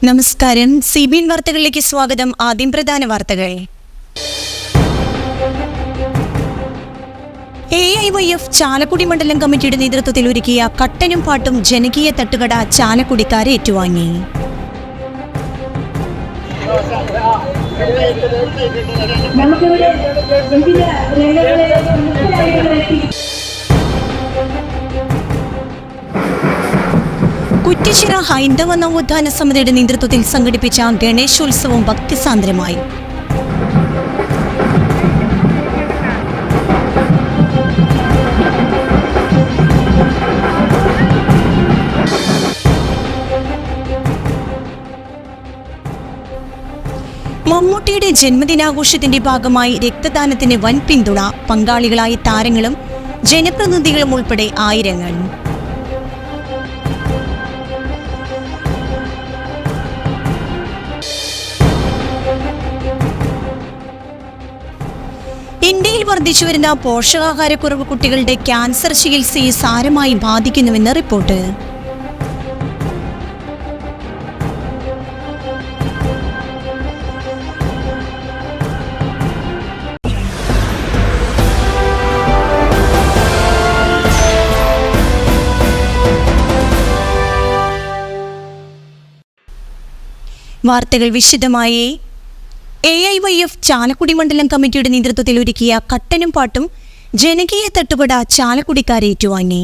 നമസ്കാരം. CBN വാർത്തകളിലേക്ക് സ്വാഗതം. ആദ്യം പ്രധാന വാർത്തകൾ. AIYF ചാലക്കുടി മണ്ഡലം കമ്മിറ്റിയുടെ നേതൃത്വത്തിൽ ഒരുക്കിയ കട്ടനും പാട്ടും ജനകീയ തട്ടുകട ചാലക്കുടിക്കാരെ ഏറ്റുവാങ്ങി. കുറ്റിച്ചിറ ഹൈന്ദവ നവോത്ഥാന സമിതിയുടെ നേതൃത്വത്തിൽ സംഘടിപ്പിച്ച ഗണേശോത്സവം ഭക്തിസാന്ദ്രമായി. മമ്മൂട്ടിയുടെ ജന്മദിനാഘോഷത്തിന്റെ ഭാഗമായി രക്തദാനത്തിന് വൻ പിന്തുണ. പങ്കാളികളായ താരങ്ങളും ജനപ്രതിനിധികളും ഉൾപ്പെടെ ആയിരങ്ങൾ. ഇന്ത്യയിൽ വർദ്ധിച്ചുവരുന്ന പോഷകാഹാരക്കുറവ് കുട്ടികളുടെ ക്യാൻസർ ചികിത്സയെ സാരമായി ബാധിക്കുന്നുവെന്ന് റിപ്പോർട്ട്. വാർത്തകൾ വിശദമായി. AIYF ചാലക്കുടി മണ്ഡലം കമ്മിറ്റിയുടെ നേതൃത്വത്തിൽ ഒരുക്കിയ കട്ടനും പാട്ടും ജനകീയ തട്ടുകട ചാലക്കുടിക്കാരെ ഏറ്റുവാങ്ങി.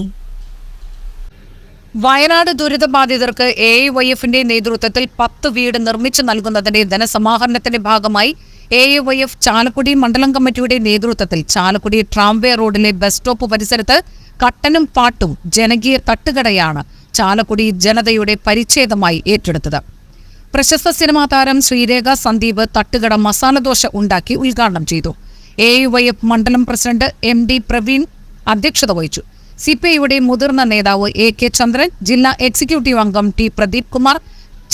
വയനാട് ദുരിതബാധിതർക്ക് AIYFന്റെ നേതൃത്വത്തിൽ 10 വീട് നിർമ്മിച്ചു നൽകുന്നതിന്റെ ധനസമാഹരണത്തിന്റെ ഭാഗമായി AIYF ചാലക്കുടി മണ്ഡലം കമ്മിറ്റിയുടെ നേതൃത്വത്തിൽ ചാലക്കുടി ട്രാംവേ റോഡിലെ ബസ് സ്റ്റോപ്പ് പരിസരത്ത് കട്ടനും പാട്ടും ജനകീയ തട്ടുകടയാണ് ചാലക്കുടി ജനതയുടെ പരിച്ഛേദമായി ഏറ്റെടുത്തത്. പ്രശസ്ത സിനിമാ താരം ശ്രീരേഖ സന്ദീപ് തട്ടുകട മസാലദോശ ഉണ്ടാക്കി ഉദ്ഘാടനം ചെയ്തു. AIYF മണ്ഡലം പ്രസിഡന്റ് MD പ്രവീൺ അധ്യക്ഷത വഹിച്ചു. CPIയുടെ മുതിർന്ന നേതാവ് AK ചന്ദ്രൻ, ജില്ലാ എക്സിക്യൂട്ടീവ് അംഗം T Pradeep Kumar,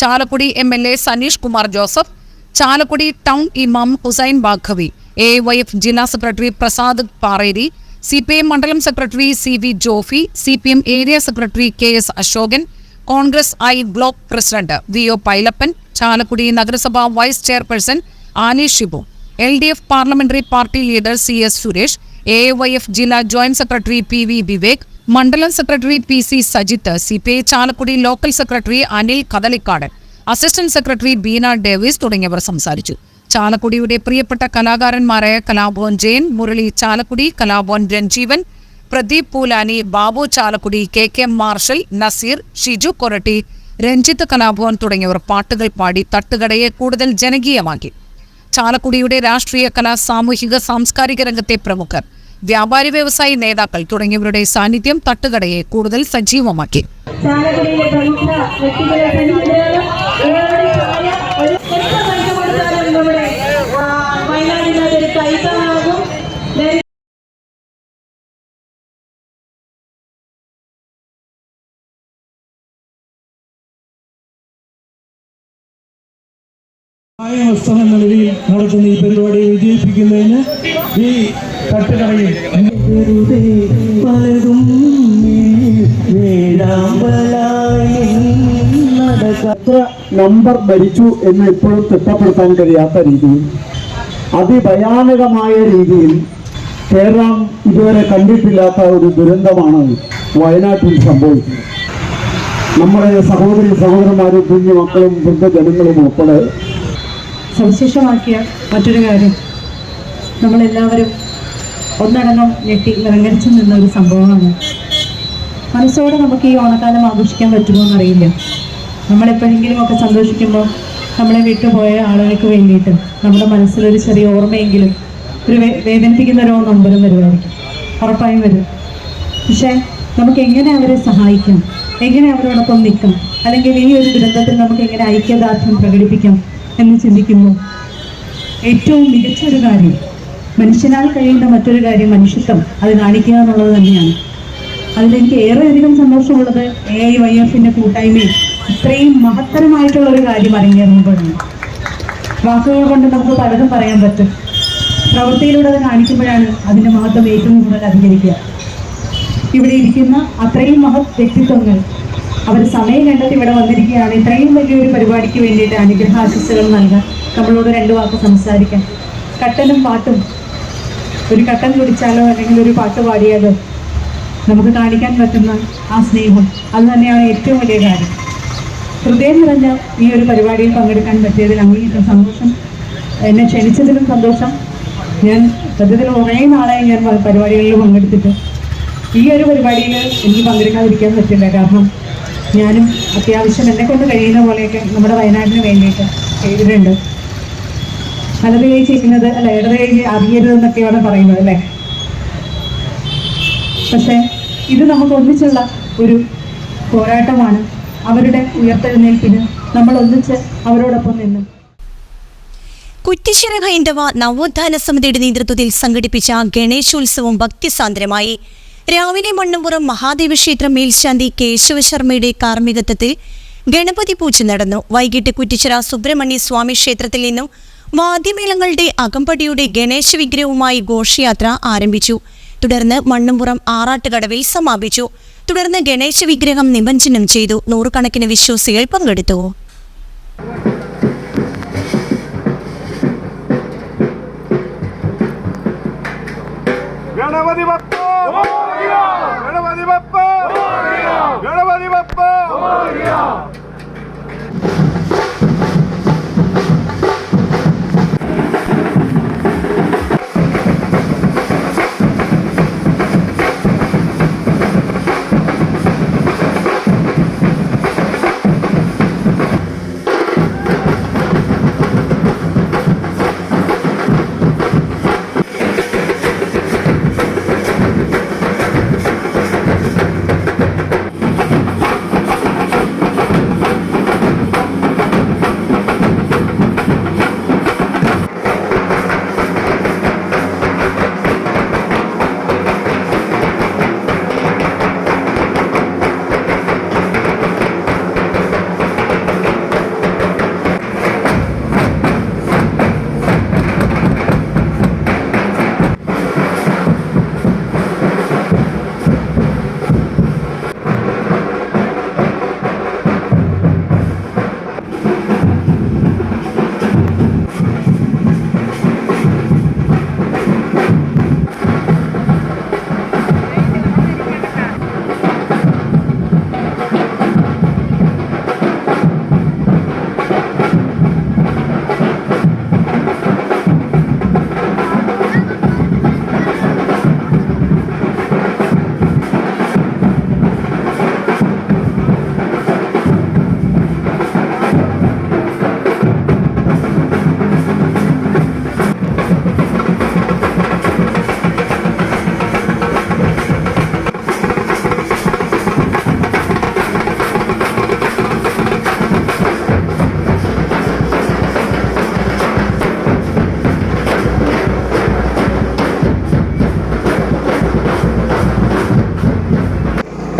Chalakudy MLA Sanish Kumar Joseph, Chalakudy town ഇമാം ഹുസൈൻ ബാഖവി, AIYF ജില്ലാ സെക്രട്ടറി പ്രസാദ് പാറേരി, CPI മണ്ഡലം secretary CV Jophy, CPM area secretary KS Ashokan, Congress block president VO Pailappan, Chalakudy നഗരസഭ vice chairperson Annie Shibu, LDF parliamentary party leader CS Suresh, AIYF ജില്ലാ ജോയിന്റ് സെക്രട്ടറി PV വിവേക്, മണ്ഡലം secretary PC Sajith, CPI Chalakudy local secretary Anil Kadalikkadan, assistant secretary Beena Davis തുടങ്ങിയവർ സംസാരിച്ചു. ചാലക്കുടിയുടെ പ്രിയപ്പെട്ട കലാകാരന്മാരായ Kalabhavan Jayan, Murali Chalakudy, Kalabhavan രഞ്ജീവൻ, Pradeep Poolani, Babu Chalakudy, KK marshal, Naseer, Shiju Koratty, Ranjith Kalabhavan തുടങ്ങിയവർ പാട്ടുകൾ പാടി തട്ടുകടയെ കൂടുതൽ ജനകീയമാക്കി. ചാലക്കുടിയുടെ രാഷ്ട്രീയ കലാ സാമൂഹിക സാംസ്കാരിക രംഗത്തെ പ്രമുഖർ, വ്യാപാരി വ്യവസായി നേതാക്കൾ തുടങ്ങിയവരുടെ സാന്നിധ്യം തട്ടുകടയെ കൂടുതൽ സജീവമാക്കി. വസ്ത്രം എന്ന നിലയിൽ നടത്തുന്ന ഈ പരിപാടിയെ വിജയിപ്പിക്കുന്നതിന് ഈ തട്ടുകടയിൽ നമ്പർ ഭരിച്ചു എന്ന് ഇപ്പോഴും തിട്ടപ്പെടുത്താൻ കഴിയാത്ത രീതിയിൽ അതിഭയാനകമായ രീതിയിൽ കേരളം ഇതുവരെ കണ്ടിട്ടില്ലാത്ത ഒരു ദുരന്തമാണ് വയനാട്ടിൽ സംഭവിച്ചത്. നമ്മുടെ സഹോദരന്മാരും കുഞ്ഞു മക്കളും വൃദ്ധജനങ്ങളും ഉൾപ്പെടെ സവിശേഷമാക്കിയ മറ്റൊരു കാര്യം, നമ്മളെല്ലാവരും ഒന്നടങ്കം ഞെട്ടി നിറങ്ങരിച്ചു നിന്ന ഒരു സംഭവമാണ്. മനസ്സോടെ നമുക്ക് ഈ ഓണക്കാലം ആഘോഷിക്കാൻ പറ്റുമോ എന്നറിയില്ല. നമ്മളെപ്പോഴെങ്കിലും ഒക്കെ സന്തോഷിക്കുമ്പോൾ നമ്മളെ വിട്ടുപോയ ആളുകൾക്ക് വേണ്ടിയിട്ട് നമ്മുടെ മനസ്സിലൊരു ചെറിയ ഓർമ്മയെങ്കിലും ഒരു വേദനിപ്പിക്കുന്ന ഒരു നമ്പരും വരുമായിരിക്കും, ഉറപ്പായും വരും. പക്ഷേ നമുക്ക് എങ്ങനെ അവരെ സഹായിക്കാം, എങ്ങനെ അവരോടൊപ്പം നിൽക്കാം, അല്ലെങ്കിൽ ഈ ഒരു ദുരന്തത്തിൽ നമുക്ക് എങ്ങനെ ഐക്യദാർഢ്യം പ്രകടിപ്പിക്കാം എന്ന് ചിന്തിക്കുമ്പോൾ ഏറ്റവും മികച്ചൊരു കാര്യം, മനുഷ്യനാൽ കഴിയുന്ന മറ്റൊരു കാര്യം മനുഷ്യത്വം അത് കാണിക്കുക എന്നുള്ളത് തന്നെയാണ്. അതിലെനിക്ക് ഏറെയധികം സന്തോഷമുള്ളത് AIYFന്റെ കൂട്ടായ്മയിൽ ഇത്രയും മഹത്തരമായിട്ടുള്ള ഒരു കാര്യം അരങ്ങേറുമ്പോഴാണ്. വാക്കുകൾ കൊണ്ട് നമുക്ക് പലതും പറയാൻ പറ്റും, പ്രവൃത്തിയിലൂടെ അത് കാണിക്കുമ്പോഴാണ് അതിൻ്റെ മഹത്വം ഏറ്റവും കൂടുതൽ അധികരിക്കുക. ഇവിടെ ഇരിക്കുന്ന അത്രയും മഹത് വ്യക്തിത്വങ്ങൾ അവർ സമയം കണ്ടെത്തി ഇവിടെ വന്നിരിക്കുകയാണ്. ഇത്രയും വലിയൊരു പരിപാടിക്ക് വേണ്ടിയിട്ട് അനുഗ്രഹാശിസ്സുകൾ നൽകാൻ, നമ്മളോട് 2 വാക്ക് സംസാരിക്കാൻ. കട്ടനും പാട്ടും, ഒരു കട്ടൻ കുടിച്ചാലോ അല്ലെങ്കിൽ ഒരു പാട്ട് പാടിയാലോ നമുക്ക് കാണിക്കാൻ പറ്റുന്ന ആ സ്നേഹം, അത് തന്നെയാണ് ഏറ്റവും വലിയ കാര്യം. ഹൃദയം നിറഞ്ഞ ഈ ഒരു പരിപാടിയിൽ പങ്കെടുക്കാൻ പറ്റിയതിൽ അങ്ങേയറ്റം സന്തോഷം. എന്നെ ക്ഷണിച്ചതിലും സന്തോഷം. ഞാൻ സത്യത്തിൽ കുറേ നാളായി ഞാൻ പരിപാടികളിൽ പങ്കെടുത്തിട്ട് ഈ ഒരു പരിപാടിയിൽ എനിക്ക് പങ്കെടുക്കാതിരിക്കാൻ പറ്റില്ല. കാരണം ഞാനും അത്യാവശ്യം എന്നെ കൊണ്ട് കഴിയുന്ന പോലെയൊക്കെ നമ്മുടെ വയനാടിന് വേണ്ടിയിട്ട് ചെയ്തിട്ടുണ്ട്. വലത് കൈ ചെയ്യുന്നത് അല്ല, ഇടത് കൈ അറിയരുതെന്നൊക്കെയാണ് പറയുന്നത് അല്ലേ. പക്ഷെ ഇത് നമുക്ക് ഒന്നിച്ചുള്ള ഒരു പോരാട്ടമാണ്. അവരുടെ ഉയർത്തെഴുന്നേൽപ്പിന് നമ്മൾ ഒന്നിച്ച് അവരോടൊപ്പം നിന്ന്. കുറ്റിച്ചിറ ഹൈന്ദവ നവോത്ഥാന സമിതിയുടെ നേതൃത്വത്തിൽ സംഘടിപ്പിച്ച ഗണേശോത്സവം ഭക്തിസാന്ദ്രമായി. രാവിലെ മണ്ണുംപുറം മഹാദേവ ക്ഷേത്രം മേൽശാന്തി കേശവ ശർമ്മയുടെ കാർമ്മികത്വത്തിൽ ഗണപതി പൂജ നടന്നു. വൈകിട്ട് കുറ്റിച്ചിറ സുബ്രഹ്മണ്യ സ്വാമി ക്ഷേത്രത്തിൽ നിന്നും വാദ്യമേളങ്ങളുടെ അകമ്പടിയുടെ ഗണേശ വിഗ്രഹവുമായി ഘോഷയാത്ര ആരംഭിച്ചു. തുടർന്ന് മണ്ണുംപുറം ആറാട്ടുകടവിൽ സമാപിച്ചു. തുടർന്ന് ഗണേശ വിഗ്രഹം നിമജ്ജനം ചെയ്തു. 100 കണക്കിന് വിശ്വാസികൾ പങ്കെടുത്തു. ഗണപതി ബപ്പ ഗണപതി ബപ്പ ഗണപതി ബപ്പ.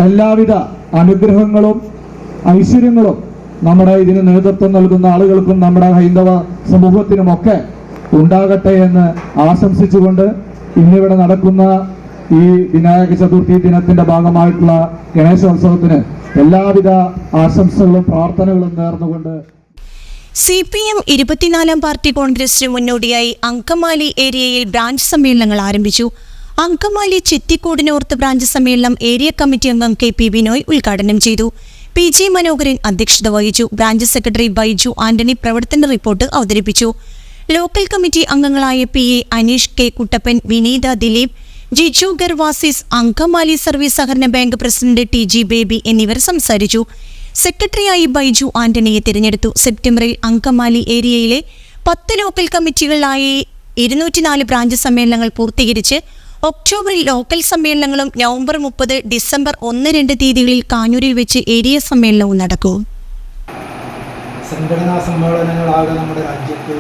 എല്ലാവിധ അനുഗ്രഹങ്ങളും ഐശ്വര്യങ്ങളും നമ്മുടെ ഇതിന് നേതൃത്വം നൽകുന്ന ആളുകൾക്കും നമ്മുടെ ഹൈന്ദവ സമൂഹത്തിനുമൊക്കെ ഉണ്ടാകട്ടെ എന്ന് ആശംസിച്ചുകൊണ്ട് ഇന്നിവിടെ നടക്കുന്ന ഈ വിനായക ചതുർത്ഥി ദിനത്തിന്റെ ഭാഗമായിട്ടുള്ള ഗണേശോത്സവത്തിന് എല്ലാവിധ ആശംസകളും പ്രാർത്ഥനകളും നേർന്നുകൊണ്ട് CPM 24-ാം പാർട്ടി കോൺഗ്രസിന് മുന്നോടിയായി അങ്കമാലി ഏരിയയിൽ ബ്രാഞ്ച് സമ്മേളനങ്ങൾ ആരംഭിച്ചു. അങ്കമാലി ചെത്തിക്കോട് നോർത്ത് ബ്രാഞ്ച് സമ്മേളനം ഏരിയ കമ്മിറ്റി അംഗം KP ബിനോയ് ഉദ്ഘാടനം ചെയ്തു. PG മനോഹരൻ അധ്യക്ഷത വഹിച്ചു. ബ്രാഞ്ച് സെക്രട്ടറി ബൈജു ആന്റണി പ്രവർത്തന റിപ്പോർട്ട് അവതരിപ്പിച്ചു. ലോക്കൽ കമ്മിറ്റി അംഗങ്ങളായ PA അനീഷ്, K കുട്ടപ്പൻ, വിനീത ദിലീപ്, ജിജു ഗർവാസിസ്, അങ്കമാലി സർവീസ് സഹകരണ ബാങ്ക് പ്രസിഡന്റ് TG ബേബി എന്നിവർ സംസാരിച്ചു. സെക്രട്ടറിയായി ബൈജു ആന്റണിയെ തിരഞ്ഞെടുത്തു. സെപ്റ്റംബറിൽ അങ്കമാലി ഏരിയയിലെ 10 ലോക്കൽ കമ്മിറ്റികളിലായി 204 ബ്രാഞ്ച് സമ്മേളനങ്ങൾ പൂർത്തീകരിച്ച് ഒക്ടോബറിൽ ലോക്കൽ സമ്മേളനങ്ങളും നവംബർ 30, ഡിസംബർ 1-2 തീയതികളിൽ കാഞ്ഞൂരിൽ വെച്ച് ഏരിയ സമ്മേളനവും നടക്കും. സംഘടനാ സമ്മേളനങ്ങളാകെ നമ്മുടെ രാജ്യത്ത്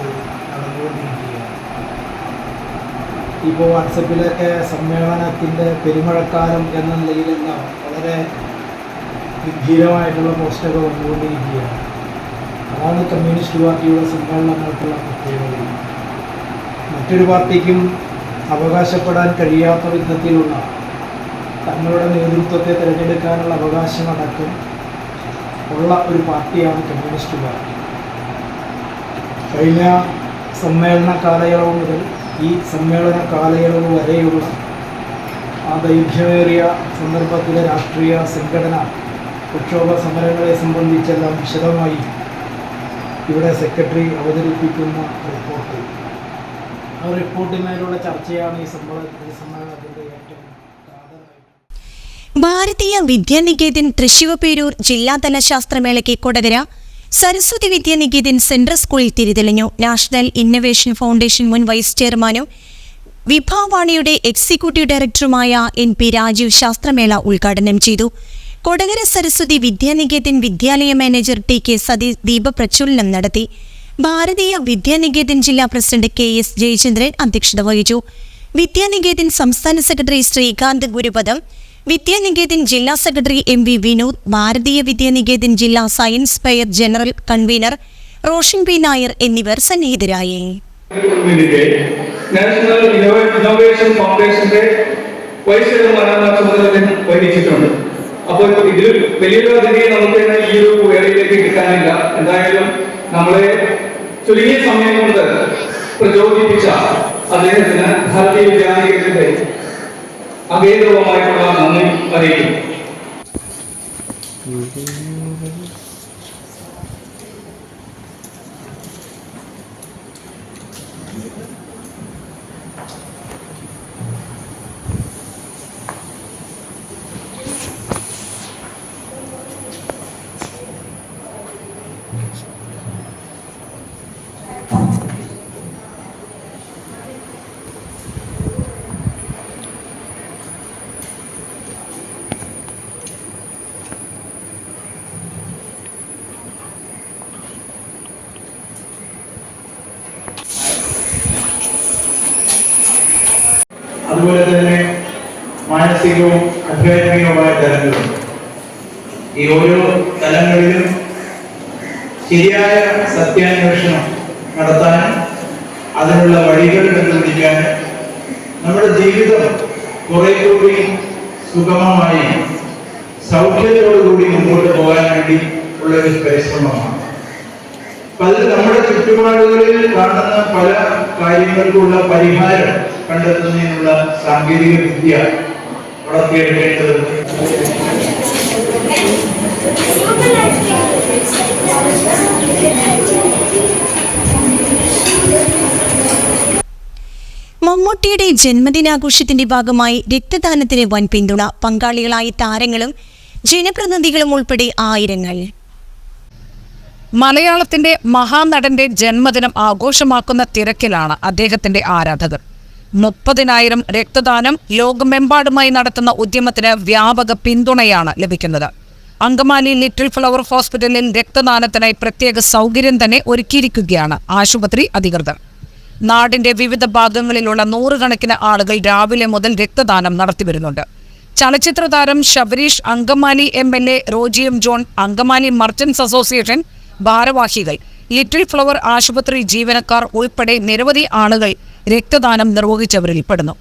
നടന്നുകൊണ്ടിരിക്കുകയാണ്. ഇപ്പോൾ വാട്സപ്പിലൊക്കെ സമ്മേളനത്തിൻ്റെ പെരുമഴക്കാലം എന്ന നിലയിലുള്ള വളരെ ഗംഭീരമായിട്ടുള്ള പോസ്റ്റൊക്കെ വന്നുകൊണ്ടിരിക്കുകയാണ്. അതാണ് കമ്മ്യൂണിസ്റ്റ് പാർട്ടിയുടെ സമ്മേളനങ്ങൾക്കുള്ള പ്രത്യേകത. മറ്റൊരു പാർട്ടിക്കും അവകാശപ്പെടാൻ കഴിയാത്ത വിധത്തിലുള്ള തങ്ങളുടെ നേതൃത്വത്തെ തിരഞ്ഞെടുക്കാനുള്ള അവകാശമടക്കം ഉള്ള ഒരു പാർട്ടിയാണ് കമ്മ്യൂണിസ്റ്റ് പാർട്ടി. കഴിഞ്ഞ സമ്മേളന കാലയളവ് മുതൽ ഈ സമ്മേളന കാലയളവ് വരെയുള്ള ആ ദൈർഘ്യമേറിയ സന്ദർഭത്തിലെ രാഷ്ട്രീയ സംഘടന പ്രക്ഷോഭ സമരങ്ങളെ സംബന്ധിച്ചെല്ലാം വിശദമായി ഇവിടെ സെക്രട്ടറി അവതരിപ്പിക്കുന്ന റിപ്പോർട്ട്. ആ റിപ്പോർട്ടിന്മേലുള്ള ചർച്ചയാണ് ഈ സമ്മേളനത്തിൻ്റെ ഏറ്റവും പ്രാധാന്യം. ഭാരതീയ വിദ്യാനികേതൻ തൃശൂർ പേരൂർ ജില്ലാതല ശാസ്ത്രമേളയ്ക്ക് കൊടകര സരസ്വതി വിദ്യാനികേതൻ സെൻട്രൽ സ്കൂളിൽ തിരിതെളിഞ്ഞു. നാഷണൽ ഇന്നൊവേഷൻ ഫൗണ്ടേഷൻ മുൻ വൈസ് ചെയർമാനും വിഭാവാണിയുടെ എക്സിക്യൂട്ടീവ് ഡയറക്ടറുമായ NP രാജീവ് ശാസ്ത്രമേള ഉദ്ഘാടനം ചെയ്തു. കൊടകര സരസ്വതി വിദ്യാനികേതൻ വിദ്യാലയ മാനേജർ TK സതീഷ് ദീപപ്രജ്വലനം നടത്തി. ഭാരതീയ വിദ്യാനികേതൻ ജില്ലാ പ്രസിഡന്റ് KS ജയചന്ദ്രൻ അധ്യക്ഷത വഹിച്ചു. വിദ്യാനികേതൻ സംസ്ഥാന സെക്രട്ടറി ശ്രീകാന്ത് ഗുരുപദം, വിദ്യാനികേതൻ ജില്ലാ സെക്രട്ടറി MV വിനോദ്, ഭാരതീയ വിദ്യാനികേതൻ ജില്ലാ science fair general convener Roshan P Nair എന്നിവർ സന്നിഹിതരായി. നാഷണൽ ഇന്നോവേഷൻ ഫൗണ്ടേഷന്റെ വൈസ് ചെയർമാനാണ് ചുമതല വഹിച്ചിട്ടുണ്ട്. അപ്പോൾ ഇതിൽ വലിയൊരു അതിഥിയെ നമുക്ക് ഈ ഒരു വേളയിലേക്ക് കിട്ടാനില്ല. എന്തായാലും നമ്മളെ ചുരുങ്ങിയ സമയം കൊണ്ട് പ്രചോദിപ്പിച്ച അദ്ദേഹത്തിന് ഭാരതീയ വിദ്യാനികേതന്റെ അഭേദവുമായിട്ടുള്ള നന്ദി അറിയിക്കുന്നു. അതുപോലെ തന്നെ മാനസികവും ആധ്യാത്മികവുമായ തലങ്ങളും ഈ ഓരോ തലങ്ങളിലും ശരിയായ സത്യാന്വേഷണം നടത്താനും അതിനുള്ള വഴികൾ കണ്ടുപിടിക്കാനും നമ്മുടെ ജീവിതം കുറെ കൂടി സുഗമമായി സൗഖ്യത്തോടുകൂടി മുമ്പോട്ട് പോകാൻ വേണ്ടി ഉള്ളൊരു പരിശ്രമമാണ്. അപ്പൊ അതിൽ നമ്മുടെ ചുറ്റുപാടുകളിൽ കാണുന്ന പല കാര്യങ്ങൾക്കുള്ള പരിഹാരം കണ്ടെത്തുന്നതിനുള്ള സാങ്കേതിക വിദ്യ വളർത്തിയെടുക്കേണ്ടതുണ്ട്. മമ്മൂട്ടിയുടെ ജന്മദിനാഘോഷത്തിന്റെ ഭാഗമായി രക്തദാനത്തിന് വൻ പിന്തുണ. പങ്കാളികളായി താരങ്ങളും ജനപ്രതിനിധികളും ഉൾപ്പെടെ ആയിരങ്ങൾ. മലയാളത്തിന്റെ മഹാനടന്റെ ജന്മദിനം ആഘോഷമാക്കുന്ന തിരക്കിലാണ് അദ്ദേഹത്തിന്റെ ആരാധകർ. 30,000 രക്തദാനം ലോകമെമ്പാടുമായി നടത്തുന്ന ഉദ്യമത്തിന് വ്യാപക പിന്തുണയാണ് ലഭിക്കുന്നത്. അങ്കമാലി ലിറ്റിൽ ഫ്ലവർ ഹോസ്പിറ്റലിൽ രക്തദാനത്തിനായി പ്രത്യേക സൗകര്യം തന്നെ ഒരുക്കിയിരിക്കുകയാണ് ആശുപത്രി അധികൃതർ. നാടിന്റെ വിവിധ ഭാഗങ്ങളിലുള്ള 100 കണക്കിന് ആളുകൾ രാവിലെ മുതൽ രക്തദാനം നടത്തിവരുന്നുണ്ട്. ചലച്ചിത്ര താരം Sabareesh, Angamaly MLA Roji M. John, Angamaly merchants association ഭാരവാഹികൾ, ലിറ്റിൽ ഫ്ലവർ ആശുപത്രി ജീവനക്കാർ ഉൾപ്പെടെ നിരവധി ആളുകൾ രക്തദാനം നിർവഹിച്ചവരിൽ പെടുന്നു.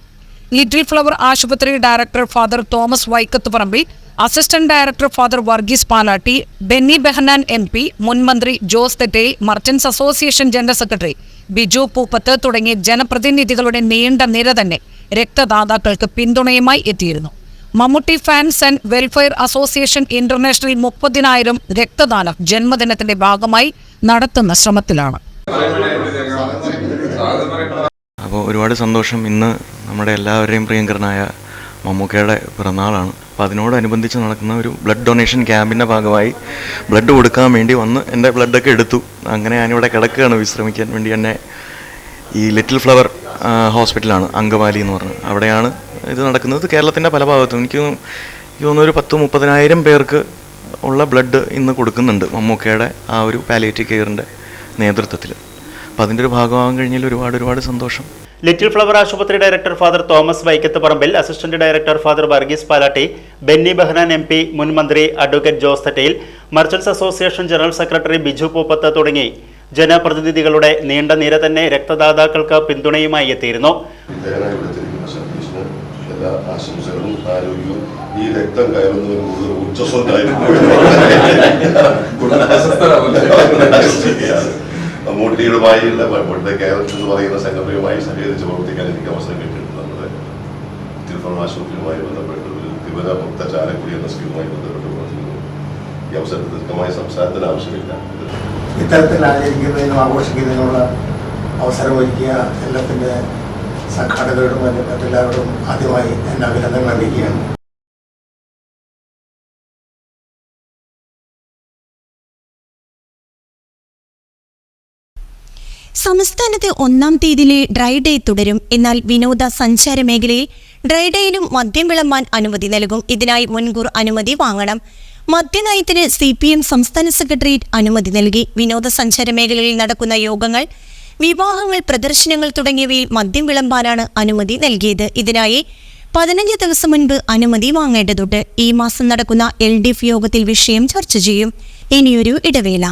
ലിറ്റിൽ ഫ്ലവർ ആശുപത്രി director father Thomas Vaikathuparambil, assistant director father Varghese Palatty, Benny Behanan MP, മുൻമന്ത്രി Jose Thettayil, merchants association general secretary Biju Pooppath തുടങ്ങിയ ജനപ്രതിനിധികളുടെ നീണ്ട നിര തന്നെ രക്തദാതാക്കൾക്ക് പിന്തുണയുമായി എത്തിയിരുന്നു. Mammootty fans and welfare association international 30,000 രക്തദാനം ജന്മദിനത്തിന്റെ ഭാഗമായി നടത്തുന്ന ശ്രമത്തിലാണ്. അപ്പോൾ ഒരുപാട് സന്തോഷം. ഇന്ന് നമ്മുടെ എല്ലാവരുടെയും പ്രിയങ്കരനായ മമ്മൂക്കയുടെ പിറന്നാളാണ്. അപ്പോൾ അതിനോടനുബന്ധിച്ച് നടക്കുന്ന ഒരു ബ്ലഡ് ഡൊണേഷൻ ക്യാമ്പിൻ്റെ ഭാഗമായി ബ്ലഡ് കൊടുക്കാൻ വേണ്ടി വന്ന് എൻ്റെ ബ്ലഡൊക്കെ എടുത്തു. അങ്ങനെ ഞാനിവിടെ കിടക്കുകയാണ് വിശ്രമിക്കാൻ വേണ്ടി. എന്നെ ഈ ലിറ്റിൽ ഫ്ലവർ ഹോസ്പിറ്റലാണ് അങ്കമാലി എന്ന് പറഞ്ഞത്, അവിടെയാണ് ഇത് നടക്കുന്നത്. കേരളത്തിൻ്റെ പല ഭാഗത്തും എനിക്ക് തോന്നുന്നു ഒരു 10,000-30,000 പേർക്ക് ഉള്ള ബ്ലഡ് ഇന്ന് കൊടുക്കുന്നുണ്ട് മമ്മൂക്കയുടെ ആ ഒരു പാലിയേറ്റീവ് കെയറിൻ്റെ നേതൃത്വത്തിൽ. അപ്പോൾ അതിൻ്റെ ഒരു ഭാഗമാകാൻ കഴിഞ്ഞാൽ ഒരുപാട് സന്തോഷം. ലിറ്റിൽ ഫ്ലവർ ആശുപത്രി director father Thomas Vaikath Parambil, assistant director father Varghese Palatty, Benny Behanan MP, മുൻമന്ത്രി advocate Jose Thettayil, merchants association general secretary Biju Pooppath തുടങ്ങി ജനപ്രതിനിധികളുടെ നീണ്ട നിര തന്നെ രക്തദാതാക്കൾക്ക് പിന്തുണയുമായി എത്തിയിരുന്നു. എല്ലാ ആശംസകളും ആരോഗ്യവും ഈ രക്തം കയറുന്നതിന് കൂടുതൽ ഉച്ചസ്വത്തായിരുന്നു. മമ്മൂട്ടിയുമായുള്ള ഇവിടുത്തെ കേരളത്തിൽ എന്ന് പറയുന്ന സംഘടനയുമായി സഹകരിച്ച് പ്രവർത്തിക്കാൻ എനിക്ക് അവസരം കിട്ടിയിട്ടുണ്ട്. നമ്മുടെ തിരുഫോൺ ആശുപത്രിയുമായി ബന്ധപ്പെട്ട് ഒരു തിരുവന ഭക്ത ചാലക്കുടി എന്ന സ്കീമുമായി ബന്ധപ്പെട്ട് പ്രവർത്തിക്കുന്നു. ഈ അവസരത്തിൽ ദീർഘമായ സംസാരത്തിന് ആവശ്യമില്ല. ഇത്തരത്തിൽ ആചരിക്കുന്നതിനും ആഘോഷിക്കുന്നതിനുള്ള അവസരമൊരുക്കിയ എല്ലാത്തിൻ്റെ സംഘാടകരോടും മറ്റെല്ലാവരോടും ആദ്യമായി എൻ്റെ അഭിനന്ദനങ്ങൾ അറിയിക്കുകയാണ്. സംസ്ഥാനത്ത് 1-ാം തീയതിയിലെ ഡ്രൈ ഡേ തുടരും. എന്നാൽ വിനോദ സഞ്ചാര മേഖലയിൽ ഡ്രൈ ഡേയിലും മദ്യം വിളമ്പാൻ അനുമതി നൽകും. ഇതിനായി മുൻകൂർ അനുമതി വാങ്ങണം. മദ്യനയത്തിന് CPM സംസ്ഥാന സെക്രട്ടേറിയറ്റ് അനുമതി നൽകി. വിനോദസഞ്ചാര മേഖലയിൽ നടക്കുന്ന യോഗങ്ങൾ, വിവാഹങ്ങൾ, പ്രദർശനങ്ങൾ തുടങ്ങിയവയിൽ മദ്യം വിളമ്പാനാണ് അനുമതി നൽകിയത്. ഇതിനായി 15 ദിവസം മുൻപ് അനുമതി വാങ്ങേണ്ടതുണ്ട്. ഈ മാസം നടക്കുന്ന LDF യോഗത്തിൽ വിഷയം ചർച്ച ചെയ്യും. ഇനിയൊരു ഇടവേള.